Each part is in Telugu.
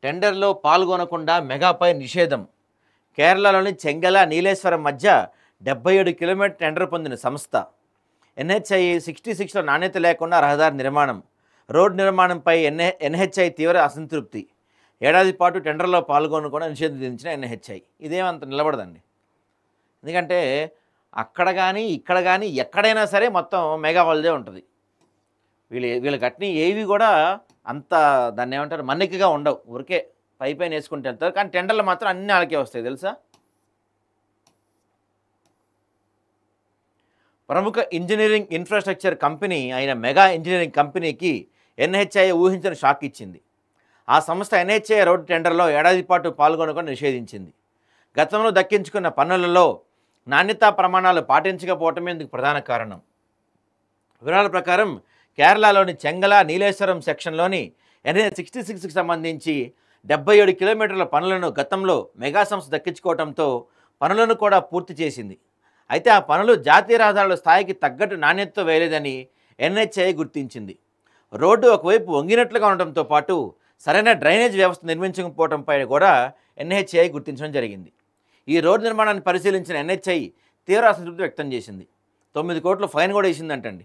టెండర్‌లో పాల్గొనకుండా మెగాపై నిషేధం. కేరళలోని చెంగల, నీలేశ్వరం మధ్య 77 కిలోమీటర్ల టెండర్ పొందిన సంస్థ. ఎన్‌హెచ్‌ఐ 66లో నాణ్యత లేకుండా రహదారి నిర్మాణం. రోడ్డు నిర్మాణంపై ఎన్‌హెచ్‌ఐ తీవ్ర అసంతృప్తి. ఏడాది పాటు టెండర్‌లో పాల్గొనకుండా నిషేధం విధించిన ఎన్‌హెచ్‌ఐ. ఇదేమంత నిలబడదండి. ఎందుకంటే అక్కడ గానీ, ఇక్కడ గానీ ఎక్కడైనా సరే మొత్తం మెగా వాళ్ళదే ఉంటది. వీళ్ళు కట్టినయి ఏవి కూడా అంత దాన్నేమంటారు మన్నికగా ఉండవు. ఊరికే పైపైన యేసుకుంటూ వెళ్తారు. కానీ టెండర్లు మాత్రం అన్నీ ఆళ్ళకే వస్తాయి తెలుసా? ప్రముఖ ఇంజినీరింగ్ ఇన్‌ఫ్రాస్ట్రక్చర్ కంపెనీ అయిన మెగా ఇంజినీరింగ్ కంపెనీకి ఎన్‌హెచ్‌ఐ ఊహించని షాక్ ఇచ్చింది. ఆ సంస్థ ఎన్‌హెచ్‌ఐ రోడ్డు టెండర్‌లో ఏడాది పాటు పాల్గొనకుండా నిషేధించింది. గతంలో దక్కించుకున్న పన్నులలో నాణ్యతా ప్రమాణాలు పాటించకపోవటమే ఇందుకు ప్రధాన కారణం. వివరాల ప్రకారం కేరళలోని చెంగల, నీలేశ్వరం సెక్షన్లోని ఎన్‌హెచ్ 66కి సంబంధించి 77 కిలోమీటర్ల పనులను గతంలో మెగా సంస్థ దక్కించుకోవడంతో పనులను కూడా పూర్తి చేసింది. అయితే ఆ పనులు జాతీయ రహదారుల స్థాయికి తగ్గట్టు నాణ్యతతో వేయలేదని ఎన్‌హెచ్‌ఐ గుర్తించింది. రోడ్డు ఒకవైపు వంగినట్లుగా ఉండటంతో పాటు సరైన డ్రైనేజ్ వ్యవస్థ నిర్మించకపోవడంపై కూడా ఎన్‌హెచ్‌ఐ గుర్తించడం జరిగింది. ఈ రోడ్డు నిర్మాణాన్ని పరిశీలించిన ఎన్‌హెచ్‌ఐ తీవ్ర అసంతృప్తి వ్యక్తం చేసింది. 9 కోట్ల ఫైన్ కూడా వేసిందంటండి.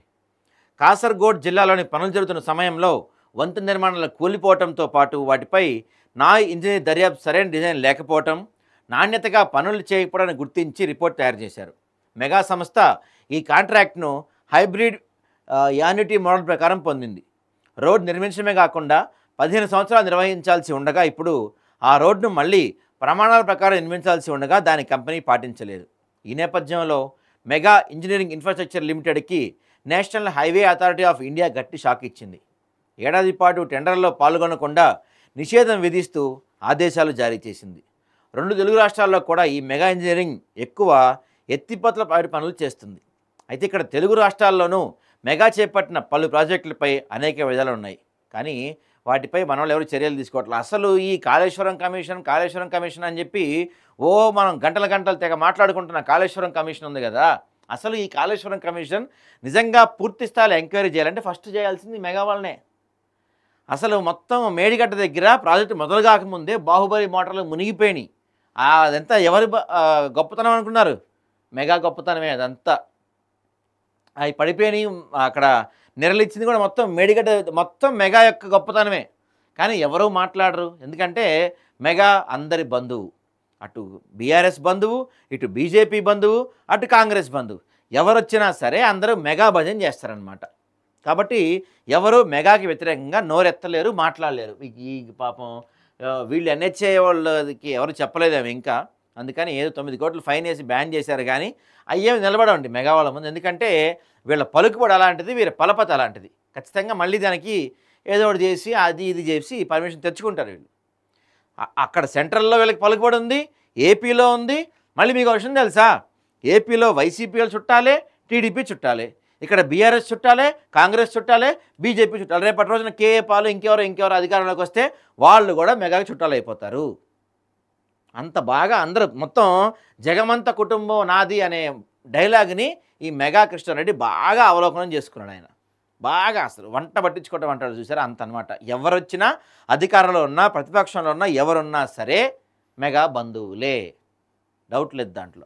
కాసర్గోడ్ జిల్లాలోని పనులు జరుగుతున్న సమయంలో వంతెన నిర్మాణాలు కూలిపోవడంతో పాటు వాటిపై నాయ్ ఇంజనీర్ దర్యాప్తు సరైన డిజైన్ లేకపోవటం, నాణ్యతగా పనులు చేయకపోవడాన్ని గుర్తించి రిపోర్ట్ తయారు చేశారు. మెగా సంస్థ ఈ కాంట్రాక్ట్ను హైబ్రిడ్ యాన్యుటీ మోడల్ ప్రకారం పొందింది. రోడ్డు నిర్మించడమే కాకుండా 15 సంవత్సరాలు నిర్వహించాల్సి ఉండగా ఇప్పుడు ఆ రోడ్డును మళ్ళీ ప్రమాణాల ప్రకారం నిర్మించాల్సి ఉండగా దాని కంపెనీ పాటించలేదు. ఈ నేపథ్యంలో మెగా ఇంజనీరింగ్ ఇన్ఫ్రాస్ట్రక్చర్ లిమిటెడ్కి national highway authority of India గట్టి షాక్ ఇచ్చింది. ఏడాది పాటు టెండర్లలో పాల్గొనకుండా నిషేధం విధిస్తూ ఆదేశాలు జారీ చేసింది. 2 తెలుగు రాష్ట్రాల్లో కూడా ఈ మెగా ఇంజనీరింగ్ ఎక్కువ ఎత్తిపోతల పనులు చేస్తుంది. అయితే ఇక్కడ తెలుగు రాష్ట్రాల్లోనూ మెగా చేపట్టిన పలు ప్రాజెక్టులపై అనేక విధాలు ఉన్నాయి. కానీ వాటిపై మన వాళ్ళు ఎవరు చర్యలు తీసుకోవట్లేదు. అసలు ఈ కాళేశ్వరం కమిషన్ అని చెప్పి మనం గంటలు తెగ మాట్లాడుకుంటున్న కాళేశ్వరం కమిషన్ ఉంది కదా, అసలు ఈ కాళేశ్వరం కమిషన్ నిజంగా పూర్తి స్థాయిలో ఎంక్వైరీ చేయాలంటే ఫస్ట్ చేయాల్సింది మెగా వాళ్ళనే. అసలు మొత్తం మేడిగడ్డ దగ్గర ప్రాజెక్టు మొదలు కాకముందే బాహుబలి మోటార్లు మునిగిపోయినాయి. అదంతా ఎవరి గొప్పతనం అనుకున్నారు? మెగా గొప్పతనమే అదంతా. అవి పడిపోయినాయి. అక్కడ నెరలిచ్చింది కూడా మొత్తం మేడిగడ్డ, మొత్తం మెగా యొక్క గొప్పతనమే. కానీ ఎవరూ మాట్లాడరు. ఎందుకంటే మెగా అందరి బంధువు. అటు బీఆర్ఎస్ బంధువు, ఇటు బీజేపీ బంధువు, అటు కాంగ్రెస్ బంధువు. ఎవరొచ్చినా సరే అందరూ మెగా భజన చేస్తారనమాట. కాబట్టి ఎవరు మెగాకి వ్యతిరేకంగా నోరెత్తలేరు, మాట్లాడలేరు. ఈ పాపం వీళ్ళు ఎన్‌హెచ్‌ఐ వాళ్ళకి ఎవరు చెప్పలేదేమో ఇంకా. అందుకని ఏదో 9 కోట్లు ఫైన్ వేసి బ్యాన్ చేశారు. కానీ అయ్యేమి నిలబడండి మెగా వాళ్ళ ముందు. ఎందుకంటే వీళ్ళ పలుకుబడి అలాంటిది, వీళ్ళ పలపతి అలాంటిది. ఖచ్చితంగా మళ్ళీ దానికి ఏదో ఒకటి చేసి అది ఇది చేసి పర్మిషన్ తెచ్చుకుంటారు వీళ్ళు. అక్కడ సెంట్రల్లో వీళ్ళకి పలుకుబడి ఉంది, ఏపీలో ఉంది. మళ్ళీ మీకు ఒక విషయం తెలుసా? ఏపీలో వైసీపీ వాళ్ళు చుట్టాలే, టీడీపీ చుట్టాలే. ఇక్కడ బీఆర్ఎస్ చుట్టాలే, కాంగ్రెస్ చుట్టాలే, బీజేపీ చుట్టాలి. రేపటి రోజున కేఏ పాలు ఇంకెవరో అధికారంలోకి వస్తే వాళ్ళు కూడా మెగాకి చుట్టాలు అయిపోతారు. అంత బాగా అందరూ మొత్తం జగమంత కుటుంబం నాది అనే డైలాగ్ని ఈ మెగా కృష్ణారెడ్డి బాగా అవలోకనం చేసుకున్నాడు. ఆయన బాగా అసలు వంట పట్టించుకోవటం అంటాడు చూసారా, అంత అనమాట. ఎవరొచ్చినా అధికారంలో ఉన్నా ప్రతిపక్షంలో ఉన్నా ఎవరున్నా సరే మెగా బంధువులే, డౌట్ లేదు దాంట్లో.